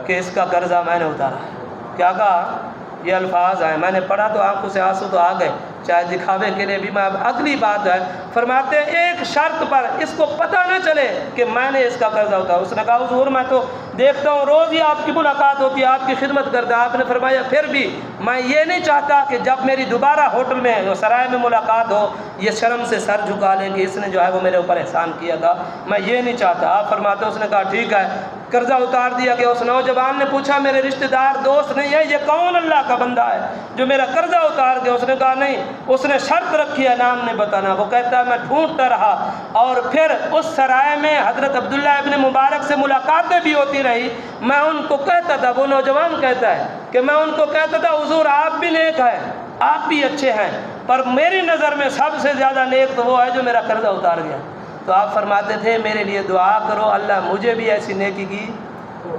کہ اس کا قرضہ میں نے اتارا ہے۔ کیا کہا؟ یہ الفاظ ہیں، میں نے پڑھا تو آنکھوں سے آنسو تو آ گئے، چاہے دکھاوے کے لیے بھی میں اگلی بات ہے فرماتے ہیں ایک شرط پر اس کو پتہ نہ چلے کہ میں نے اس کا قرضہ اتارا۔ اس نے کہا حضور میں تو دیکھتا ہوں روز ہی آپ کی ملاقات ہوتی ہے، آپ کی خدمت کرتا ہے۔ آپ نے فرمایا پھر بھی میں یہ نہیں چاہتا کہ جب میری دوبارہ ہوٹل میں سرائے میں ملاقات ہو یہ شرم سے سر جھکا لے کہ اس نے جو ہے وہ میرے اوپر احسان کیا تھا، میں یہ نہیں چاہتا۔ آپ فرماتے ہیں اس نے کہا ٹھیک ہے، قرضہ اتار دیا کہ اس نوجوان نے پوچھا میرے رشتہ دار دوست نہیں ہے، یہ کون اللہ کا بندہ ہے جو میرا قرضہ اتار گیا؟ اس نے کہا نہیں، اس نے شرط رکھی ہے نام نہیں بتانا۔ وہ کہتا ہے میں ڈھونڈتا رہا اور پھر اس سرائے میں حضرت عبداللہ ابن مبارک سے ملاقاتیں بھی ہوتی رہی، میں ان کو کہتا تھا، وہ نوجوان کہتا ہے کہ میں ان کو کہتا تھا حضور آپ بھی نیک ہیں، آپ بھی اچھے ہیں، پر میری نظر میں سب سے زیادہ نیک تو وہ ہے جو میرا قرضہ اتار گیا۔ تو آپ فرماتے تھے میرے لیے دعا کرو اللہ مجھے بھی ایسی نیکی کی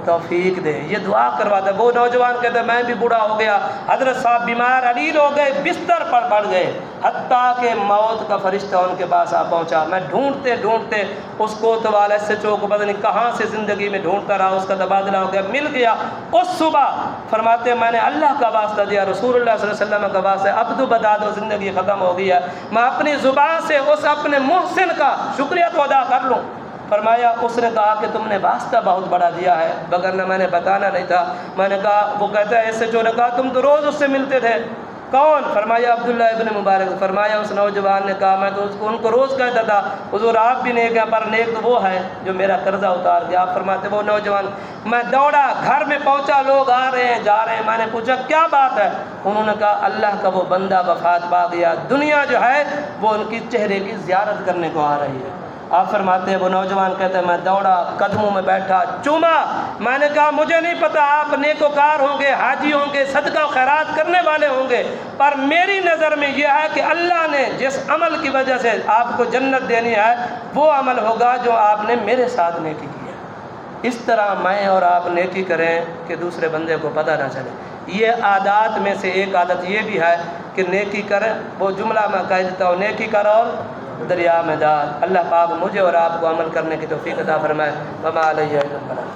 توفیق دے، یہ دعا کرواتا ہے۔ وہ نوجوان کہتا ہے میں بھی بوڑھا ہو گیا، حضرت صاحب بیمار علیل ہو گئے، بستر پر پڑ گئے، حتیٰ کہ موت کا فرشتہ ان کے پاس آ پہنچا۔ میں ڈھونڈتے ڈھونڈتے اس کوتوال ایس ایچ او کو پتہ نہیں کہاں سے زندگی میں ڈھونڈتا رہا، اس کا تبادلہ ہو گیا، مل گیا۔ اس صبح فرماتے ہیں میں نے اللہ کا واسطہ دیا، رسول اللہ صلی اللہ علیہ وسلم کا واسطہ، اب تو بتا دو زندگی ختم ہو گئی ہے، میں اپنی زبان سے اس اپنے محسن کا شکریہ تو ادا کر لوں۔ فرمایا اس نے کہا کہ تم نے واسطہ بہت بڑا دیا ہے، وگرنہ میں نے بتانا نہیں تھا۔ میں نے کہا، وہ کہتا ہے ایسے جو نے کہا تم تو روز اس سے ملتے تھے، کون؟ فرمایا عبداللہ ابن مبارک۔ فرمایا اس نوجوان نے کہا میں تو ان کو روز کہتا تھا حضور آپ بھی نیک ہیں، پر نیک تو وہ ہے جو میرا قرضہ اتار دیا۔ آپ فرماتے وہ نوجوان میں دوڑا گھر میں پہنچا، لوگ آ رہے ہیں جا رہے ہیں، میں نے پوچھا کیا بات ہے؟ انہوں نے کہا اللہ کا وہ بندہ وفات پا گیا، دنیا جو ہے وہ ان کی چہرے کی زیارت کرنے کو آ رہی ہے۔ آپ فرماتے ہیں وہ نوجوان کہتے ہیں میں دوڑا، قدموں میں بیٹھا، چوما، میں نے کہا مجھے نہیں پتا آپ نیکوکار ہوں گے، حاجی ہوں گے، صدقہ و خیرات کرنے والے ہوں گے، پر میری نظر میں یہ ہے کہ اللہ نے جس عمل کی وجہ سے آپ کو جنت دینی ہے وہ عمل ہوگا جو آپ نے میرے ساتھ نیکی کی ہے۔ اس طرح میں اور آپ نیکی کریں کہ دوسرے بندے کو پتہ نہ چلے۔ یہ عادات میں سے ایک عادت یہ بھی ہے کہ نیکی کریں، وہ جملہ میں کہہ دیتا ہوں، نیکی کر اور دریا میں ڈال۔ اللہ پاک مجھے اور آپ کو عمل کرنے کی توفیق عطا فرمائے۔ وما علیہ الا البلاغ۔